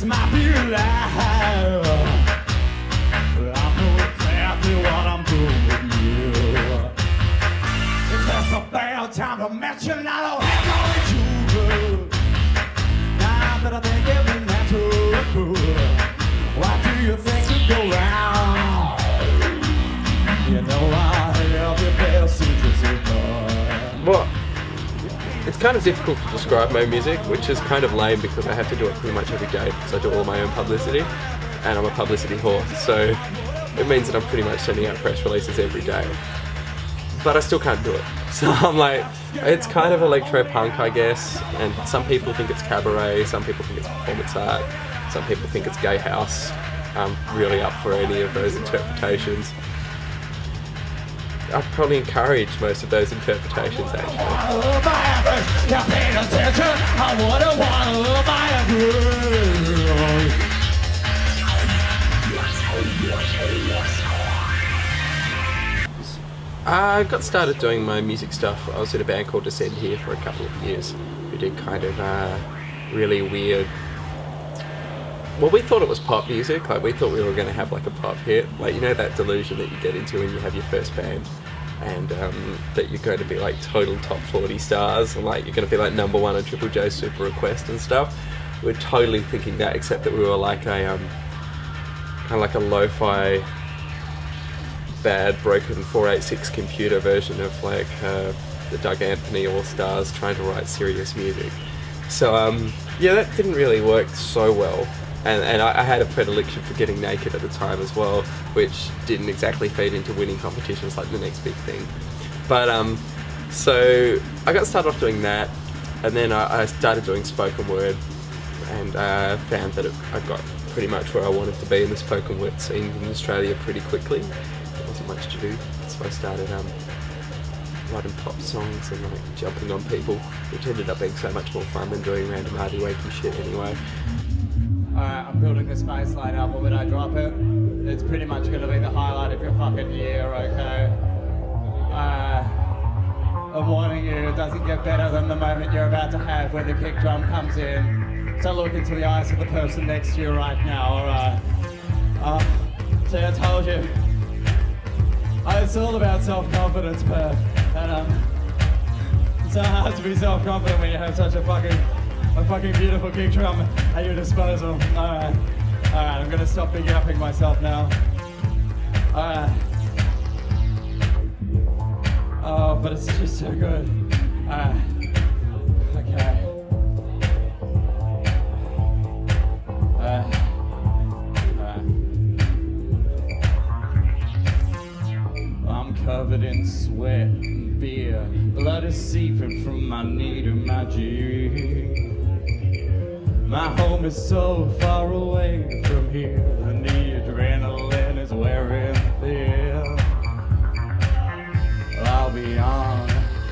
this might be life. I know exactly what I'm doing with you. If there's a bad time to mention, I don't have no you. Now that I think every man's good, why do you think you go round? You know I have your best secrets in mind. Well, it's kind of difficult to describe my music, which is kind of lame because I have to do it pretty much every day because I do all my own publicity and I'm a publicity whore, so it means that I'm pretty much sending out press releases every day. But I still can't do it. So I'm like, it's kind of electro-punk, I guess, and some people think it's cabaret, some people think it's performance art, some people think it's gay house. I'm really up for any of those interpretations. I'd probably encourage most of those interpretations, actually. I got started doing my music stuff. I was in a band called Descend here for a couple of years. We did kind of really weird... Well, we thought it was pop music, like we thought we were going to have like a pop hit, like you know that delusion that you get into when you have your first band, and that you're going to be like total top 40 stars, and like you're going to be like #1 on Triple J Super Request and stuff. We're totally thinking that, except that we were like a kind of like a lo-fi, bad, broken 486 computer version of like the Doug Anthony All-Stars trying to write serious music. So yeah, that didn't really work so well. And I had a predilection for getting naked at the time as well, which didn't exactly feed into winning competitions like the next big thing. But so I got started off doing that, and then I started doing spoken word, and found that I got pretty much where I wanted to be in the spoken word scene in Australia pretty quickly. There wasn't much to do, so I started writing pop songs and like jumping on people, which ended up being so much more fun than doing random arty wakey shit anyway. Alright, I'm building this bassline up, and when I drop it, it's pretty much going to be the highlight of your fucking year, okay? I'm warning you, it doesn't get better than the moment you're about to have when the kick drum comes in. So look into the eyes of the person next to you right now, alright? See, I told you. It's all about self-confidence, Perth. And it's so hard to be self-confident when you have such a fucking beautiful kick drum at your disposal. Alright, I'm gonna stop big-upping myself now. Alright. Oh, but it's just so good. Alright. Okay. Alright. I'm covered in sweat and beer. Blood is seeping from my knee to my cheek. My home is so far away from here, and the adrenaline is wearing thin. I'll be on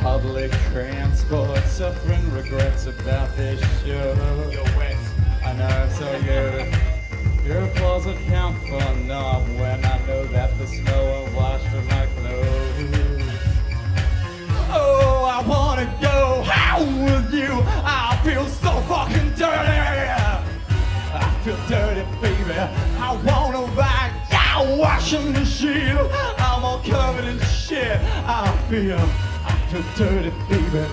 public transport, suffering regrets about this show. You're wet. I know, so good. Your applause would count for naught when I know that the snow will wash from my clothes. Oh, I wanna go out with you. I feel so fucking dirty. I feel dirty, baby. I wanna ride a washing machine. I'm all covered in shit. I feel dirty, baby.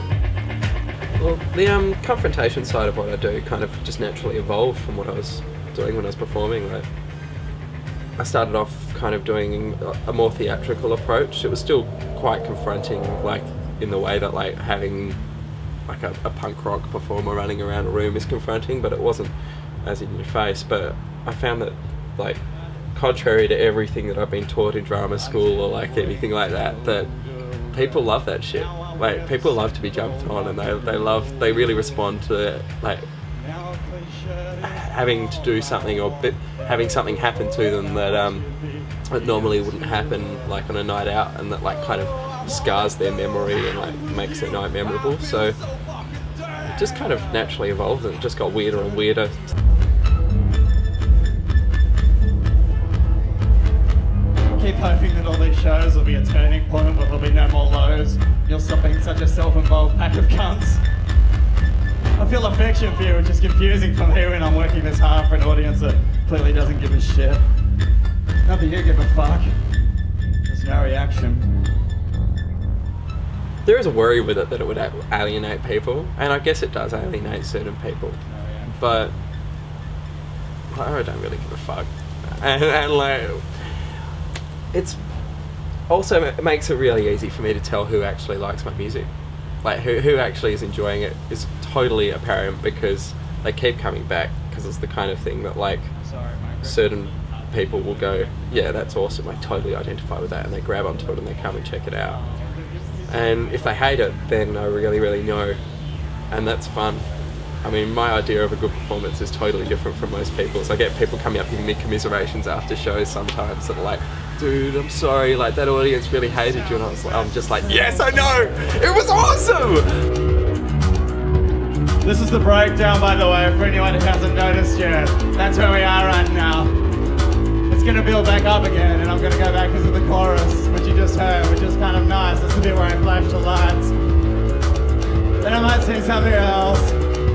Well, the confrontation side of what I do kind of just naturally evolved from what I was doing when I was performing. Like, I started off kind of doing a more theatrical approach. It was still quite confronting, like in the way that like having like a punk rock performer running around a room is confronting, but it wasn't as in your face. But I found that, like, contrary to everything that I've been taught in drama school or like anything like that, that people love that shit. Like, people love to be jumped on, and they really respond to like having to do something or having something happen to them that normally wouldn't happen like on a night out, and that like kind of scars their memory and like makes their night memorable. So it just kind of naturally evolved, and it just got weirder and weirder. Keep hoping that all these shows will be a turning point where there'll be no more lows. You'll stop being such a self-involved pack of cunts. I feel affection for you, which is confusing for me when I'm working this hard for an audience that clearly doesn't give a shit. Not that you give a fuck. There's no reaction. There is a worry with it that it would alienate people, and I guess it does alienate certain people. But I don't really give a fuck. And like, it's also, it makes it really easy for me to tell who actually likes my music. Like, who actually is enjoying it is totally apparent because they keep coming back, because it's the kind of thing that, like, certain people will go, yeah, that's awesome, I totally identify with that, and they grab onto it and they come and check it out. And if they hate it, then I really know, and that's fun. I mean, my idea of a good performance is totally different from most people's. I get people coming up giving me commiserations after shows sometimes that are like, dude, I'm sorry, like, that audience really hated you, and I'm just like, yes, I know! It was awesome! This is the breakdown, by the way, for anyone who hasn't noticed yet. That's where we are right now. It's gonna build back up again, and I'm gonna go back into the chorus, which you just heard, which is kind of nice. That's the bit where I flash the lights. Then I might sing something else.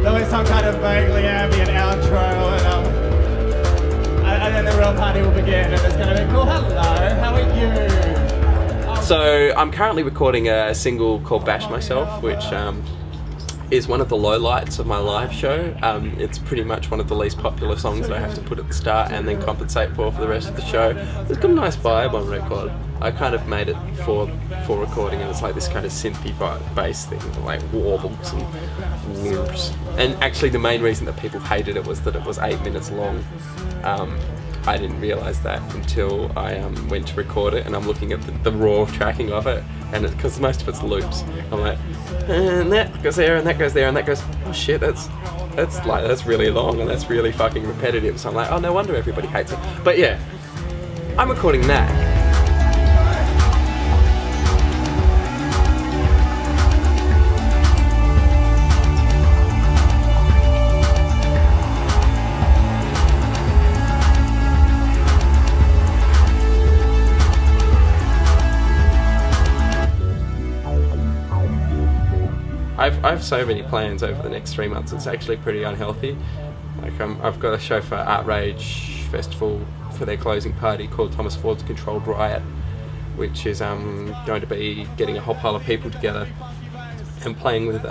There'll be some kind of vaguely ambient outro, and then the real party will begin, and it's going to be cool. Hello, how are you? So I'm currently recording a single called Bash Myself, which is one of the lowlights of my live show. It's pretty much one of the least popular songs that I have to put at the start and then compensate for the rest of the show. It's got a nice vibe on record. I kind of made it for recording, and it's like this kind of synthy bass thing, like warbles and whoops. And actually the main reason that people hated it was that it was 8 minutes long. I didn't realise that until I went to record it, and I'm looking at the raw tracking of it, and because most of it's loops, I'm like, and that goes there, and that goes there, and that goes, oh shit, that's really long, and that's really fucking repetitive. So I'm like, oh, no wonder everybody hates it. But yeah, I'm recording that. I have so many plans over the next 3 months, it's actually pretty unhealthy. Like, I've got a show for Outrage Festival for their closing party called Tomas Ford's Controlled Riot, which is going to be getting a whole pile of people together and playing with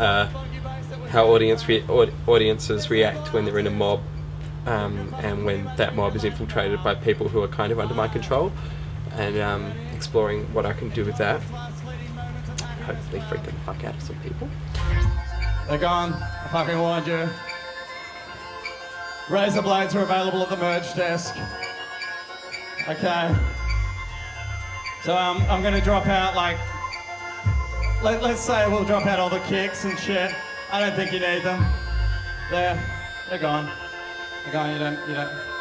how audiences react when they're in a mob, and when that mob is infiltrated by people who are kind of under my control, and exploring what I can do with that. Hopefully freaking the fuck out of some people. They're gone. I fucking warned you. Razor blades are available at the merch desk. Okay. So I'm gonna drop out, like, let's say we'll drop out all the kicks and shit. I don't think you need them. They're gone. They're gone.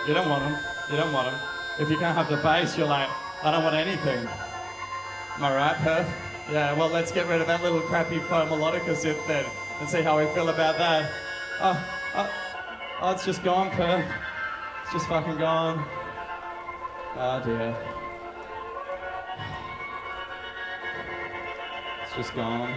You don't want them. You don't want them. If you can't have the bass, you're like, I don't want anything. Am I right, Perth? Yeah, well, let's get rid of that little crappy faux melodica synth then, and see how we feel about that. Oh, it's just gone, Perth. It's just fucking gone. Oh dear. It's just gone.